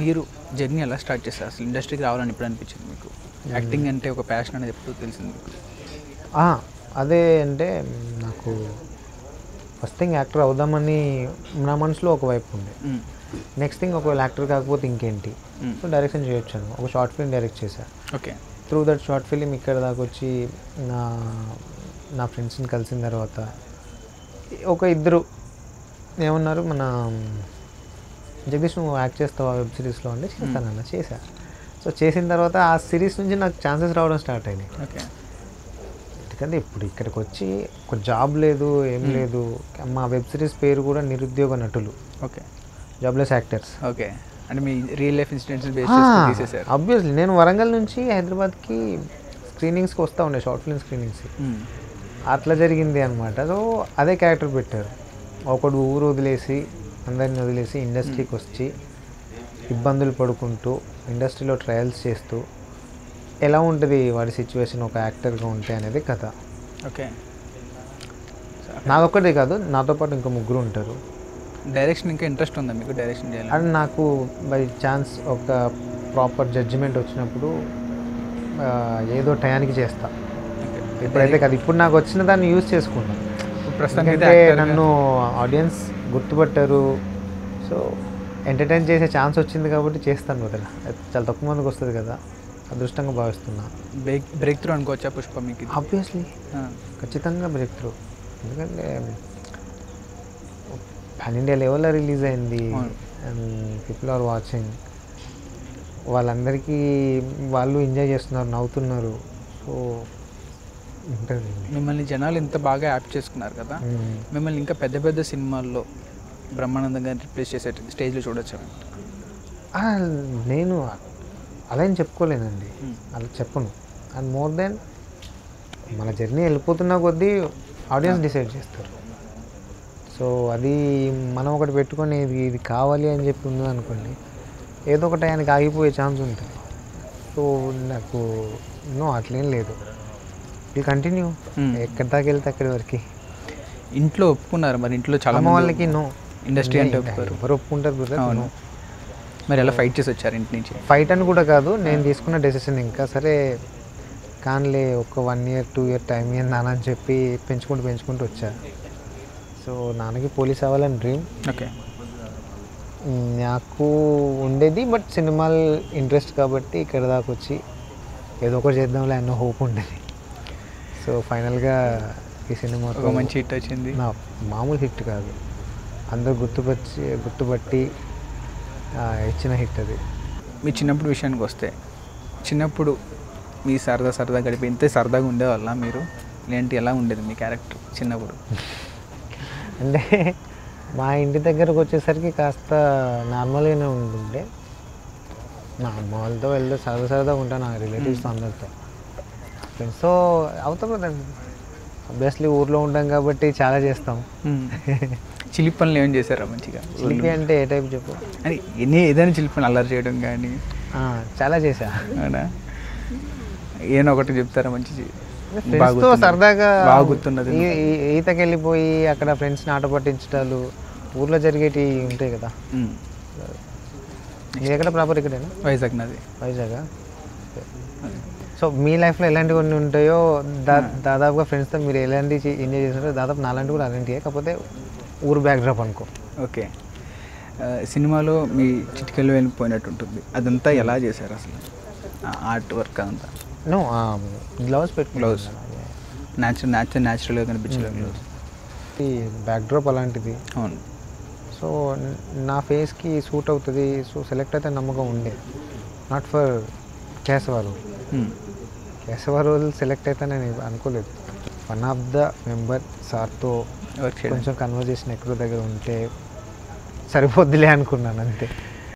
మీరు జర్నీ ఎలా స్టార్ట్ చేస్తారు అసలు ఇండస్ట్రీకి రావాలని ఎప్పుడు అనిపించింది మీకు? యాక్టింగ్ అంటే ఒక ప్యాషన్ అనేది ఎప్పుడు తెలిసింది మీకు? అదే అంటే నాకు ఫస్ట్ థింగ్ యాక్టర్ అవుదామని నా మనసులో ఒకవైపు ఉండే. నెక్స్ట్ థింగ్ ఒకవేళ యాక్టర్ కాకపోతే ఇంకేంటి, సో డైరెక్షన్ చేయొచ్చాను. ఒక షార్ట్ ఫిల్మ్ డైరెక్ట్ చేశాను. Okay. Through that short film ఇక్కడ దాకా వచ్చి నా ఫ్రెండ్స్ని కలిసిన తర్వాత ఒక ఇద్దరు ఏమన్నారు, మన జగదీష్ నువ్వు యాక్ట్ చేస్తావా వెబ్ సిరీస్లో అంటే చేస్తానన్న చేశా. సో చేసిన తర్వాత ఆ సిరీస్ నుంచి నాకు ఛాన్సెస్ రావడం స్టార్ట్ అయినాయి. ఓకే. ఎందుకంటే ఇప్పుడు ఇక్కడికి వచ్చి ఒక జాబ్ లేదు, ఏం లేదు. మా వెబ్ సిరీస్ పేరు కూడా నిరుద్యోగ నటులు. ఓకే. Jobless actors. ఓకే. అంటే మీ రియల్ లైఫ్ ఇన్సిడెంట్స్ బేస్ చేసుకొని తీసేశారు. ఆబ్వియస్లీ నేను వరంగల్ నుంచి హైదరాబాద్కి స్క్రీనింగ్స్కి వస్తూ ఉండే, షార్ట్ ఫిల్మ్ స్క్రీనింగ్స్. అట్లా జరిగింది అనమాట. సో అదే క్యారెక్టర్ పెట్టారు. ఒకడు ఊరు వదిలేసి అందరిని వదిలేసి ఇండస్ట్రీకి వచ్చి ఇబ్బందులు పడుకుంటూ ఇండస్ట్రీలో ట్రయల్స్ చేస్తూ ఎలా ఉంటుంది వాడి సిచ్యువేషన్ ఒక యాక్టర్గా ఉంటే అనేది కథ. ఓకే. నాదొక్కటే కాదు, నాతో పాటు ఇంకా ముగ్గురు ఉంటారు. డైరెక్షన్ ఇంకా ఇంట్రెస్ట్ ఉందా మీకు డైరెక్షన్ చేయాలి? అండ్ నాకు బై ఛాన్స్ ఒక ప్రాపర్ జడ్జిమెంట్ వచ్చినప్పుడు ఏదో టయానికి చేస్తా. ఇప్పుడైతే కాదు, ఇప్పుడు నాకు వచ్చిన దాన్ని యూజ్ చేసుకున్నాను. ప్రస్తుతానికి నన్ను ఆడియన్స్ గుర్తుపట్టారు, సో ఎంటర్టైన్ చేసే ఛాన్స్ వచ్చింది కాబట్టి చేస్తాను. వదిలా చాలా తక్కువ మందికి వస్తుంది కదా, అదృష్టంగా భావిస్తున్నా. బ్రేక్ త్రూ అనుకోవచ్చా పుష్ప మీకు? ఆబ్వియస్లీ ఖచ్చితంగా బ్రేక్ త్రూ. ఎందుకంటే పాన్ ఇండియా లెవెల్లో రిలీజ్ అయింది అండ్ పీపుల్ ఆర్ వాచింగ్. వాళ్ళందరికీ వాళ్ళు ఎంజాయ్ చేస్తున్నారు, నవ్వుతున్నారు. సో ఉంటుంది. మిమ్మల్ని జనాలు ఇంత బాగా యాప్ చేసుకున్నారు కదా, మిమ్మల్ని ఇంకా పెద్ద పెద్ద సినిమాల్లో బ్రహ్మానందం గారిని రిప్లేస్ చేసే స్టేజ్లో చూడొచ్చు? నేను అలా ఏం చెప్పుకోలేనండి, అలా చెప్పను. అండ్ మోర్ దెన్ మన జర్నీ వెళ్ళిపోతున్న కొద్దీ ఆడియన్స్ డిసైడ్ చేస్తారు. సో అది మనం ఒకటి పెట్టుకొని ఇది కావాలి అని చెప్పి ఉంది అనుకోండి, ఏదో ఒక టైంకి ఆగిపోయే ఛాన్స్ ఉంటుంది. సో నాకు అట్లేం లేదు, ఇది కంటిన్యూ ఎక్కడి దాకా వెళ్తే అక్కడి వరకు. ఇంట్లో ఒప్పుకున్నారు మరి? ఇంట్లో చాలా వాళ్ళకి ఇండస్ట్రీ అంటే ఎవరు ఒప్పుకుంటారు బ్రదర్? మరి ఎలా ఫైట్ చేసి వచ్చారు ఇంటి నుంచి? ఫైట్ అని కూడా కాదు, నేను తీసుకున్న డెసిషన్ ఇంకా సరే కానిలే, ఒక 1 year 2 year టైం ఇయ్యండి నాన్న అని చెప్పి పెంచుకుంటూ వచ్చా. సో నాన్నకి పోలీస్ అవ్వాలని డ్రీమ్. ఓకే. నాకు ఉండేది, బట్ సినిమాలు ఇంట్రెస్ట్ కాబట్టి ఇక్కడ దాకా వచ్చి ఏదో ఒకటి చేద్దాంలే అన్న హోప్ ఉండేది. సో ఫైనల్గా ఈ సినిమా ఒక మంచి హిట్ వచ్చింది. నా మామూలు హిట్ కాదు, అందరూ గుర్తుపట్టి ఇచ్చిన హిట్ అది. మీ చిన్నప్పుడు విషయానికి వస్తే, చిన్నప్పుడు మీ సరదా గడిపి ఇంతే సరదాగా ఉండేవాళ్ళ మీరు? లేంటి ఎలా ఉండేది మీ క్యారెక్టర్ చిన్నప్పుడు? అంటే మా ఇంటి దగ్గరకు వచ్చేసరికి కాస్త నార్మల్గానే ఉంటుండే. నా అమ్మ వాళ్ళతో వెళ్తే సరదాగా ఉంటాను, నా రిలేటివ్స్తో అందరితో ఫ్రెండ్స్తో అవుతాం కదండి. ఆబ్వియస్లీ ఊర్లో ఉంటాం కాబట్టి చాలా చేస్తాం. చిలిపి పనులు ఏం చేశారా మంచిగా? చిలిపి అంటే ఏ టైప్ చెప్పు? అని ఏదైనా చిలిపి పనులు అల్లరి చేయడం కానీ చాలా చేశా. అవునా? ఏదో ఒకటి చెప్తారా మంచి ఫ్రెండ్స్తో సరదాగా బాగా గుర్తున్నది? ఈతకి వెళ్ళిపోయి అక్కడ ఫ్రెండ్స్ని ఆట పట్టించడాలు, ఊర్లో జరిగేటివి ఉంటాయి కదా. మీరు ఎక్కడ ప్రాపర్? ఇక్కడేనా? వైజాగ్. నాది వైజాగ్. సో మీ లైఫ్లో ఎలాంటివి కొన్ని ఉంటాయో దాదాపుగా ఫ్రెండ్స్తో మీరు ఎలాంటివి ఎంజాయ్ చేస్తారో దాదాపు నాలాంటివి కూడా అలాంటివే, కాకపోతే ఊరు బ్యాక్డ్రాప్ అనుకో. ఓకే. సినిమాలో మీ చిటికలు వెళ్ళిపోయినట్టు ఉంటుంది, అదంతా ఎలా చేశారు అసలు? ఆర్ట్ వర్క్ అంతా? గ్లౌస్ గ్లౌస్ న్యాచురల్గా కనిపించలేదు గ్లౌస్. ఈ బ్యాక్డ్రాప్ అలాంటిది. అవును. సో నా ఫేస్కి సూట్ అవుతుంది, సో సెలెక్ట్ అయితే నమ్మకం ఉండే. నాట్ ఫర్ కేశవారు సెలెక్ట్ అయితే నేను అనుకోలేదు. వన్ ఆఫ్ ద మెంబర్ సార్తో కొంచెం కన్వర్జేషన్ ఎక్కడో దగ్గర ఉంటే సరిపోద్దిలే అనుకున్నాను అంతే.